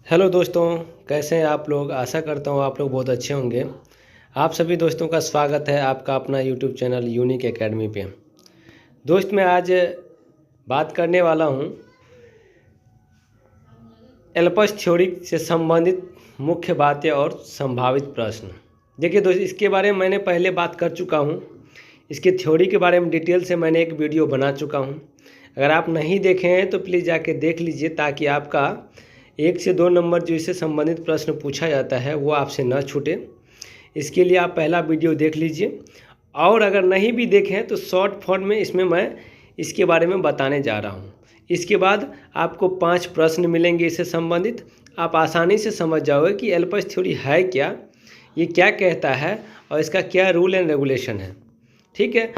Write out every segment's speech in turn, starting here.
Hello दोस्तों, कैसे हैं आप लोग। आशा करता हूँ आप लोग बहुत अच्छे होंगे। आप सभी दोस्तों का स्वागत है आपका अपना यूट्यूब चैनल यूनिक एकेडमी पे। दोस्त मैं आज बात करने वाला हूँ एल्पस थ्योरी से संबंधित मुख्य बातें और संभावित प्रश्न। देखिए दोस्त, इसके बारे में मैंने पहले बात कर चुका हूँ। इसके थ्योरी के बारे में डिटेल से मैंने एक वीडियो बना चुका हूँ। अगर आप नहीं देखे हैं तो प्लीज़ जाके देख लीजिए, ताकि आपका 1 से 2 नंबर जो इससे संबंधित प्रश्न पूछा जाता है वो आपसे न छूटे। इसके लिए आप पहला वीडियो देख लीजिए, और अगर नहीं भी देखें तो शॉर्ट फॉर्म में इसमें मैं इसके बारे में बताने जा रहा हूँ। इसके बाद आपको 5 प्रश्न मिलेंगे इससे संबंधित। आप आसानी से समझ जाओगे कि एल्पस थ्योरी है क्या, ये क्या कहता है और इसका क्या रूल एंड रेगुलेशन है। ठीक है,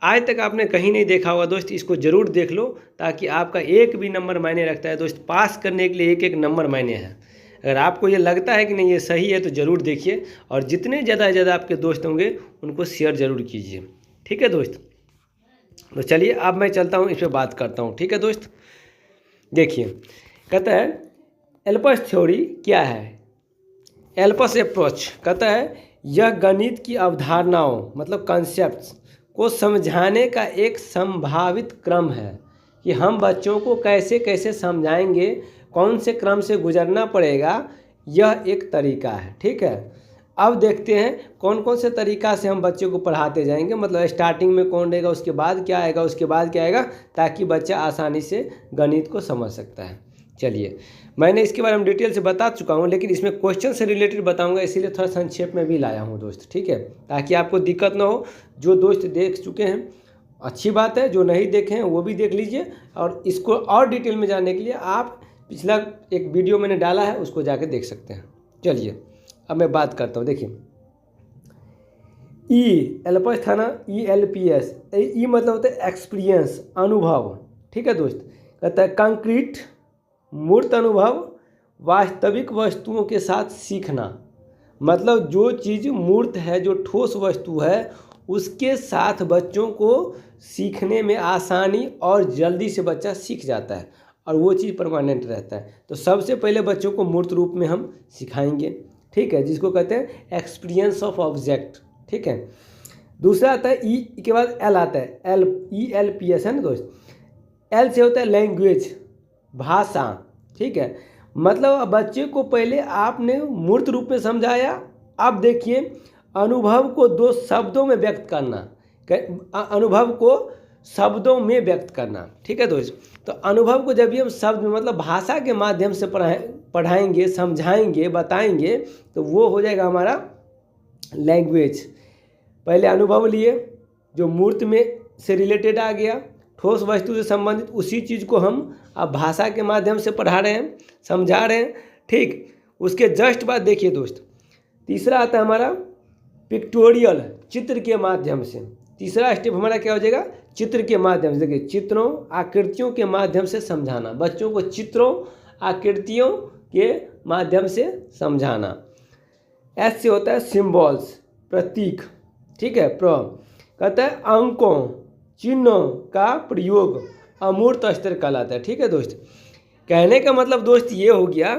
आज तक आपने कहीं नहीं देखा होगा दोस्त, इसको ज़रूर देख लो, ताकि आपका एक भी नंबर मायने रखता है दोस्त। पास करने के लिए एक एक नंबर मायने है। अगर आपको ये लगता है कि नहीं ये सही है तो ज़रूर देखिए, और जितने ज़्यादा से ज़्यादा आपके दोस्त होंगे उनको शेयर ज़रूर कीजिए। ठीक है दोस्त, तो चलिए अब मैं चलता हूँ, इस पर बात करता हूँ। ठीक है दोस्त, देखिए कहता है एल्पस थ्योरी क्या है। एल्पस अप्रोच कहता है यह गणित की अवधारणाओं मतलब कॉन्सेप्ट्स को समझाने का एक संभावित क्रम है कि हम बच्चों को कैसे कैसे समझाएंगे, कौन से क्रम से गुजरना पड़ेगा, यह एक तरीका है। ठीक है, अब देखते हैं कौन कौन से तरीका से हम बच्चे को पढ़ाते जाएंगे। मतलब स्टार्टिंग में कौन रहेगा, उसके बाद क्या आएगा, उसके बाद क्या आएगा, ताकि बच्चा आसानी से गणित को समझ सकता है। चलिए, मैंने इसके बारे में डिटेल से बता चुका हूँ, लेकिन इसमें क्वेश्चन से रिलेटेड बताऊंगा, इसीलिए थोड़ा संक्षेप में भी लाया हूँ दोस्त। ठीक है, ताकि आपको दिक्कत ना हो। जो दोस्त देख चुके हैं अच्छी बात है, जो नहीं देखे हैं वो भी देख लीजिए, और इसको और डिटेल में जानने के लिए आप पिछला एक वीडियो मैंने डाला है उसको जाके देख सकते हैं। चलिए अब मैं बात करता हूँ। देखिए एल्पस था ना, ELPS। ई मतलब होता है एक्सपीरियंस, अनुभव। ठीक है दोस्त, कहता है कंक्रीट मूर्त अनुभव, वास्तविक वस्तुओं के साथ सीखना। मतलब जो चीज़ मूर्त है, जो ठोस वस्तु है, उसके साथ बच्चों को सीखने में आसानी और जल्दी से बच्चा सीख जाता है, और वो चीज़ परमानेंट रहता है। तो सबसे पहले बच्चों को मूर्त रूप में हम सिखाएंगे। ठीक है, जिसको कहते हैं एक्सपीरियंस ऑफ ऑब्जेक्ट। ठीक है, दूसरा आता है ई के बाद एल आता है, ELPS है ना दोस्त। एल से होता है लैंग्वेज, भाषा। ठीक है, मतलब बच्चे को पहले आपने मूर्त रूप में समझाया, अब देखिए अनुभव को 2 शब्दों में व्यक्त करना, अनुभव को शब्दों में व्यक्त करना। ठीक है दोस्त, तो अनुभव को जब भी हम शब्द में मतलब भाषा के माध्यम से पढ़ाएंगे, समझाएंगे, बताएंगे, तो वो हो जाएगा हमारा लैंग्वेज। पहले अनुभव लिए जो मूर्त में से रिलेटेड आ गया, ठोस वस्तु से संबंधित, उसी चीज़ को हम अब भाषा के माध्यम से पढ़ा रहे हैं, समझा रहे हैं। ठीक, उसके जस्ट बाद देखिए दोस्त, तीसरा आता है हमारा पिक्टोरियल, चित्र के माध्यम से। तीसरा स्टेप हमारा क्या हो जाएगा, चित्र के माध्यम से। देखिए चित्रों, आकृतियों के माध्यम से समझाना, बच्चों को चित्रों, आकृतियों के माध्यम से समझाना। एस से होता है सिंबल्स, प्रतीक। ठीक है, कहता है अंकों, चिन्हों का प्रयोग अमूर्त स्तर कहलाता है। ठीक है दोस्त, कहने का मतलब दोस्त ये हो गया,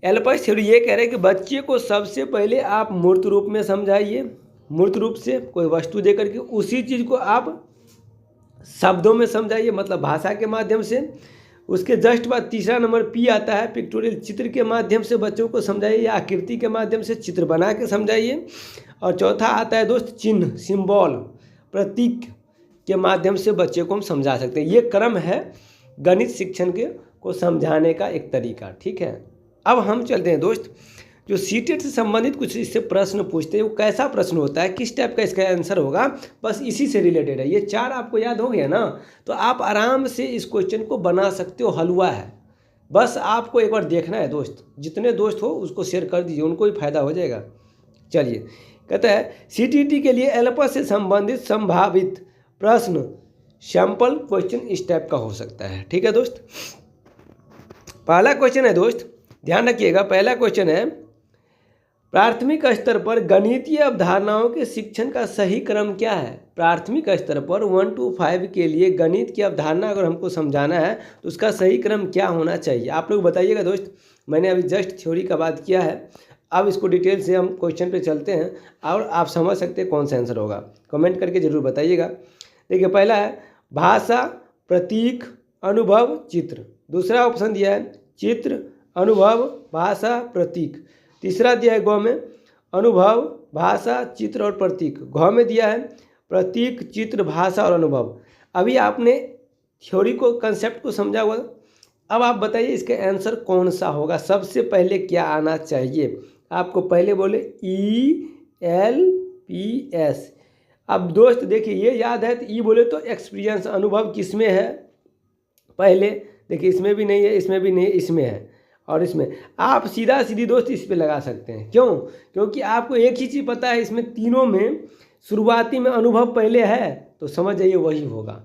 एल्पस थ्योरी ये कह रहे हैं कि बच्चे को सबसे पहले आप मूर्त रूप में समझाइए, मूर्त रूप से कोई वस्तु देकर के उसी चीज़ को आप शब्दों में समझाइए, मतलब भाषा के माध्यम से। उसके जस्ट बाद तीसरा नंबर पी आता है पिक्टोरियल, चित्र के माध्यम से बच्चों को समझाइए, या आकृति के माध्यम से चित्र बना के समझाइए। और चौथा आता है दोस्त चिन्ह, सिंबल, प्रतीक के माध्यम से बच्चे को हम समझा सकते हैं। ये क्रम है गणित शिक्षण के को समझाने का एक तरीका। ठीक है, अब हम चलते हैं दोस्त, जो सीटेट से संबंधित कुछ इससे प्रश्न पूछते हैं, वो कैसा प्रश्न होता है, किस टाइप का इसका आंसर होगा, बस इसी से रिलेटेड है। ये 4 आपको याद हो गया ना, तो आप आराम से इस क्वेश्चन को बना सकते हो। हलवा है, बस आपको एक बार देखना है दोस्त। जितने दोस्त हो उसको शेयर कर दीजिए, उनको भी फायदा हो जाएगा। चलिए, कहता है CTT के लिए एल्पस से संबंधित संभावित प्रश्न, सैंपल क्वेश्चन इस टाइप का हो सकता है। ठीक है दोस्त, पहला क्वेश्चन है दोस्त, ध्यान रखिएगा, पहला क्वेश्चन है प्राथमिक स्तर पर गणितीय अवधारणाओं के शिक्षण का सही क्रम क्या है? प्राथमिक स्तर पर 1 to 5 के लिए गणित की अवधारणा अगर हमको समझाना है तो उसका सही क्रम क्या होना चाहिए? आप लोग बताइएगा दोस्त। मैंने अभी जस्ट थ्योरी का बात किया है, अब इसको डिटेल से हम क्वेश्चन पे चलते हैं और आप समझ सकते हैं कौन सा आंसर होगा। कमेंट करके ज़रूर बताइएगा। देखिए, पहला है भाषा, प्रतीक, अनुभव, चित्र। दूसरा ऑप्शन दिया है चित्र, अनुभव, भाषा, प्रतीक। तीसरा दिया है गौ में अनुभव, भाषा, चित्र और प्रतीक। घ में दिया है प्रतीक, चित्र, भाषा और अनुभव। अभी आपने थ्योरी को, कंसेप्ट को समझा हुआ। अब आप बताइए इसका आंसर कौन सा होगा? सबसे पहले क्या आना चाहिए? आपको पहले बोले ELPS। अब दोस्त देखिए, ये याद है तो ई बोले तो एक्सपीरियंस, अनुभव किस में है? पहले देखिए, इसमें भी नहीं है, इसमें भी नहीं है, इसमें है और इसमें। आप सीधा सीधी दोस्त इस पे लगा सकते हैं। क्यों? क्योंकि आपको एक ही चीज़ पता है, इसमें तीनों में शुरुआती में अनुभव पहले है, तो समझ जाइए वही होगा।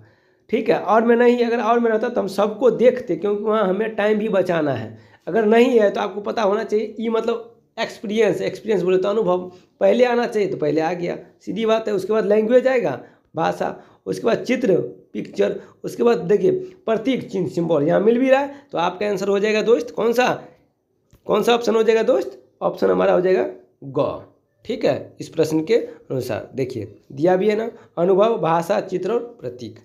ठीक है, और में नहीं, अगर और में रहता तो हम सबको देखते, क्योंकि वहाँ हमें टाइम भी बचाना है। अगर नहीं है तो आपको पता होना चाहिए ई मतलब एक्सपीरियंस, एक्सपीरियंस बोले तो अनुभव पहले आना चाहिए, तो पहले आ गया, सीधी बात है। उसके बाद लैंग्वेज आएगा, भाषा, उसके बाद चित्र, पिक्चर, उसके बाद देखिए प्रतीक, चिन्ह, सिंबल यहाँ मिल भी रहा है, तो आपका आंसर हो जाएगा दोस्त कौन सा ऑप्शन हो जाएगा दोस्त? ऑप्शन हमारा हो जाएगा ग। ठीक है, इस प्रश्न के अनुसार देखिए दिया भी है ना, अनुभव, भाषा, चित्र और प्रतीक।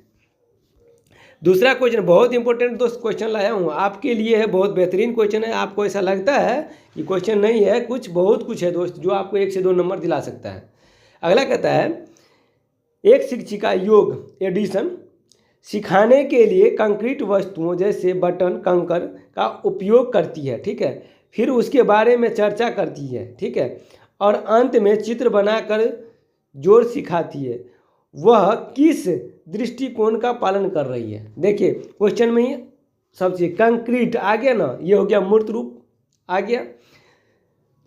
दूसरा क्वेश्चन बहुत इंपॉर्टेंट दोस्त क्वेश्चन लाया हूँ आपके लिए, है बहुत बेहतरीन क्वेश्चन है। आपको ऐसा लगता है कि क्वेश्चन नहीं है, बहुत कुछ है दोस्त जो आपको 1 से 2 नंबर दिला सकता है। अगला कहता है, एक शिक्षिका योग एडिशन सिखाने के लिए कंक्रीट वस्तुओं जैसे बटन, कंकर का उपयोग करती है। ठीक है, फिर उसके बारे में चर्चा करती है। ठीक है, और अंत में चित्र बनाकर जोड़ सिखाती है। वह किस दृष्टिकोण का पालन कर रही है? देखिए क्वेश्चन में ही सब चीज़ कंक्रीट आ गया ना, ये हो गया मूर्त रूप आ गया,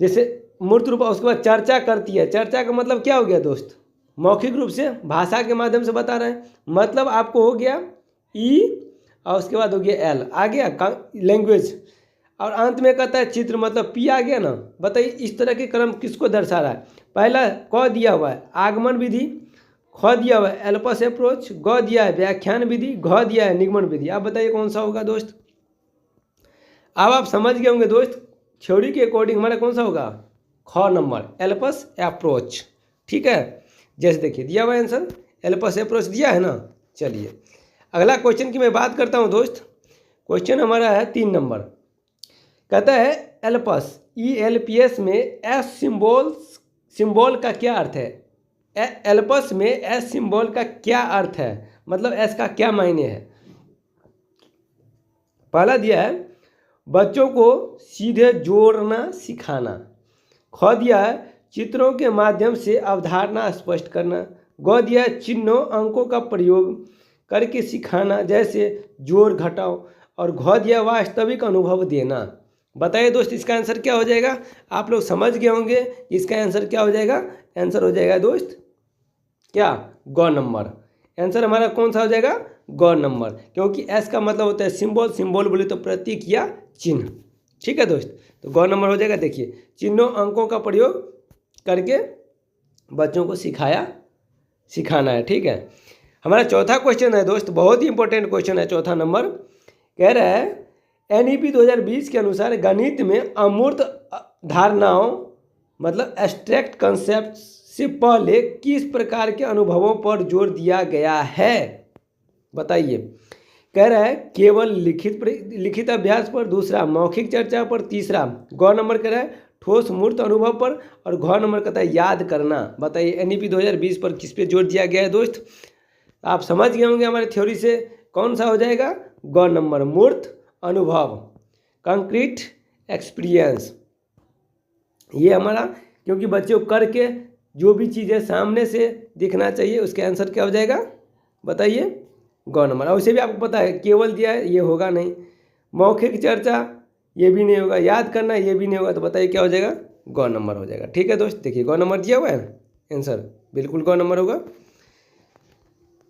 जैसे मूर्त रूप। उसके बाद चर्चा करती है, चर्चा का मतलब क्या हो गया दोस्त? मौखिक रूप से भाषा के माध्यम से बता रहे हैं, मतलब आपको हो गया ई और उसके बाद हो गया एल आ गया लैंग्वेज, और अंत में कहता है चित्र, मतलब पी आ गया ना। बताइए इस तरह के क्रम किसको दर्शा रहा है? पहला क दिया हुआ है आगमन विधि, ख दिया हुआ है एल्पस अप्रोच, ग दिया है व्याख्यान विधि, घ दिया है निगमन विधि। आप बताइए कौन सा होगा दोस्त? अब आप समझ गए होंगे दोस्त, थ्योरी के अकॉर्डिंग हमारा कौन सा होगा? ख नंबर, एल्पस अप्रोच। ठीक है, जैसे देखिए दिया हुआ आंसर एल्पस अप्रोच दिया है ना। चलिए अगला क्वेश्चन की मैं बात करता हूँ दोस्त। क्वेश्चन हमारा है 3 नंबर, कहता है एल्पस ELPS में एस सिंबल का क्या अर्थ है? एल्पस में एस सिंबल का क्या अर्थ है, मतलब एस का क्या मायने है? पहला दिया है बच्चों को सीधे जोड़ना सिखाना, ख दिया है चित्रों के माध्यम से अवधारणा स्पष्ट करना, ग दिया है चिन्हों अंकों का प्रयोग करके सिखाना जैसे जोड़ घटाओ, और घ दिया वास्तविक अनुभव देना। बताइए दोस्त इसका आंसर क्या हो जाएगा? आप लोग समझ गए होंगे इसका आंसर क्या हो जाएगा? आंसर हो जाएगा दोस्त क्या? ग नंबर। आंसर हमारा कौन सा हो जाएगा? ग नंबर, क्योंकि एस का मतलब होता है सिंबल, सिंबल बोले तो प्रतीक या चिन्ह। ठीक है दोस्त, तो ग नंबर हो जाएगा। देखिए चिन्हों अंकों का प्रयोग करके बच्चों को सिखाना है। ठीक है, हमारा चौथा क्वेश्चन है दोस्त, बहुत ही इंपॉर्टेंट क्वेश्चन है। चौथा नंबर कह रहा है NEP 2020 के अनुसार गणित में अमूर्त धारणाओं मतलब एब्स्ट्रैक्ट कंसेप्ट से पहले किस प्रकार के अनुभवों पर जोर दिया गया है? बताइए। कह रहा है केवल लिखित अभ्यास पर, दूसरा मौखिक चर्चा पर, तीसरा ग नंबर कह रहा है ठोस मूर्त अनुभव पर, और घ नंबर कहता है याद करना। बताइए NEP 2020 पर किस पे जोर दिया गया है दोस्त? आप समझ गए होंगे हमारे थ्योरी से कौन सा हो जाएगा? ग नंबर, मूर्त अनुभव, कंक्रीट एक्सपीरियंस। ये हमारा, क्योंकि बच्चों को करके जो भी चीज़ें सामने से दिखना चाहिए, उसके आंसर क्या हो जाएगा? बताइए ग नंबर। और उसे भी आपको पता है केवल दिया है, ये होगा नहीं। मौखिक चर्चा ये भी नहीं होगा, याद करना ये भी नहीं होगा, तो बताइए क्या हो जाएगा? ग नंबर हो जाएगा। ठीक है दोस्त, देखिए ग नंबर दिया हुआ है, आंसर बिल्कुल ग नंबर होगा।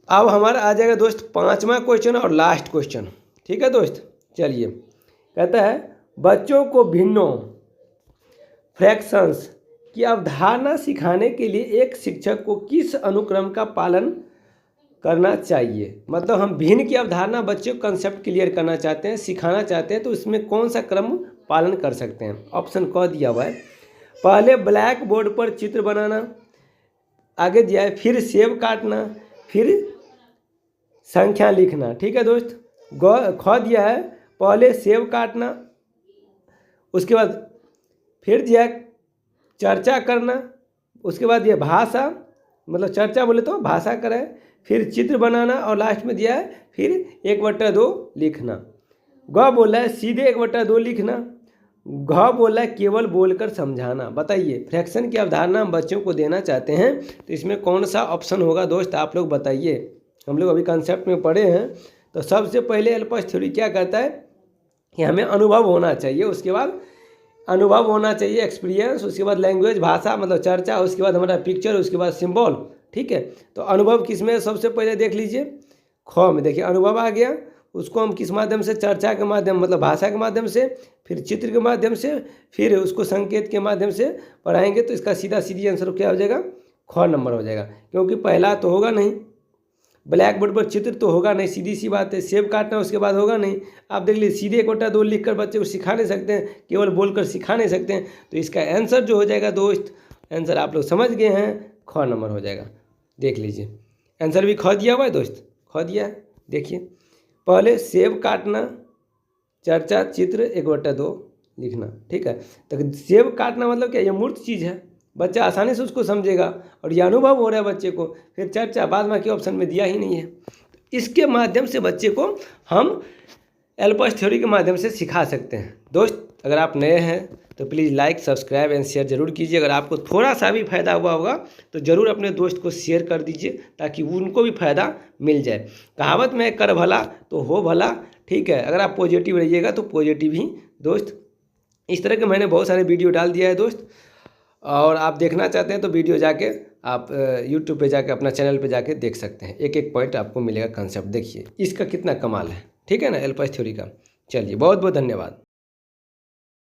अब हमारा आ जाएगा दोस्त 5वां क्वेश्चन और लास्ट क्वेश्चन। ठीक है दोस्त, चलिए कहता है बच्चों को भिन्नों, फ्रैक्शंस की अवधारणा सिखाने के लिए एक शिक्षक को किस अनुक्रम का पालन करना चाहिए। मतलब हम भिन्न की अवधारणा बच्चे को कंसेप्ट क्लियर करना चाहते हैं, सिखाना चाहते हैं, तो इसमें कौन सा क्रम पालन कर सकते हैं। ऑप्शन क दिया हुआ है, पहले ब्लैक बोर्ड पर चित्र बनाना, आगे दिया है फिर सेब काटना, फिर संख्या लिखना। ठीक है दोस्त। ख दिया है पहले सेब काटना, उसके बाद फिर दिया है चर्चा करना, उसके बाद दिया भाषा, मतलब चर्चा बोले तो भाषा करें, फिर चित्र बनाना, और लास्ट में दिया है फिर 1/2 लिखना। ग बोला है सीधे 1/2 लिखना। घ बोला है केवल बोलकर समझाना। बताइए, फ्रैक्शन की अवधारणा हम बच्चों को देना चाहते हैं, तो इसमें कौन सा ऑप्शन होगा दोस्त, आप लोग बताइए। हम लोग अभी कंसेप्ट में पढ़े हैं, तो सबसे पहले एल्पस थ्योरी क्या कहता है कि हमें अनुभव होना चाहिए, उसके बाद अनुभव होना चाहिए, एक्सपीरियंस, उसके बाद लैंग्वेज भाषा मतलब चर्चा, उसके बाद हमारा पिक्चर, उसके बाद सिंबल। ठीक है, तो अनुभव किस में, सबसे पहले देख लीजिए ख में, देखिए अनुभव आ गया, उसको हम किस माध्यम से, चर्चा के माध्यम मतलब भाषा के माध्यम से, फिर चित्र के माध्यम से, फिर उसको संकेत के माध्यम से पढ़ाएंगे, तो इसका सीधा सीधी आंसर क्या हो जाएगा, ख नंबर हो जाएगा। क्योंकि पहला तो होगा नहीं, ब्लैक बोर्ड पर चित्र तो होगा नहीं, सीधी सी बात है, सेब काटना उसके बाद होगा नहीं। आप देख लीजिए सीधे 1/2 लिख कर बच्चे को सिखा नहीं सकते हैं, केवल बोलकर सिखा नहीं सकते हैं, तो इसका आंसर जो हो जाएगा दोस्त, आंसर आप लोग समझ गए हैं, ख नंबर हो जाएगा। देख लीजिए आंसर भी ख दिया हुआ है दोस्त, ख दिया है। देखिए पहले सेब काटना, चर्चा, चित्र, 1/2 लिखना। ठीक है, तो सेब काटना मतलब क्या, ये मूर्त चीज़ है, बच्चा आसानी से उसको समझेगा, और ये अनुभव हो रहा है बच्चे को। फिर चर्चा बाद में के ऑप्शन में दिया ही नहीं है, तो इसके माध्यम से बच्चे को हम एल्पस थ्योरी के माध्यम से सिखा सकते हैं। दोस्त अगर आप नए हैं तो please like, subscribe and share जरूर कीजिए। अगर आपको थोड़ा सा भी फायदा हुआ होगा तो ज़रूर अपने दोस्त को शेयर कर दीजिए, ताकि उनको भी फायदा मिल जाए। कहावत में कर भला तो हो भला। ठीक है, अगर आप पॉजिटिव रहिएगा तो पॉजिटिव ही दोस्त। इस तरह के मैंने बहुत सारे वीडियो डाल दिया है दोस्त, और आप देखना चाहते हैं तो वीडियो जाके आप यूट्यूब पे जाके अपना चैनल पे जाके देख सकते हैं, एक एक पॉइंट आपको मिलेगा कंसेप्ट। देखिए इसका कितना कमाल है, ठीक है ना, एल्पस थ्योरी का। चलिए बहुत बहुत धन्यवाद।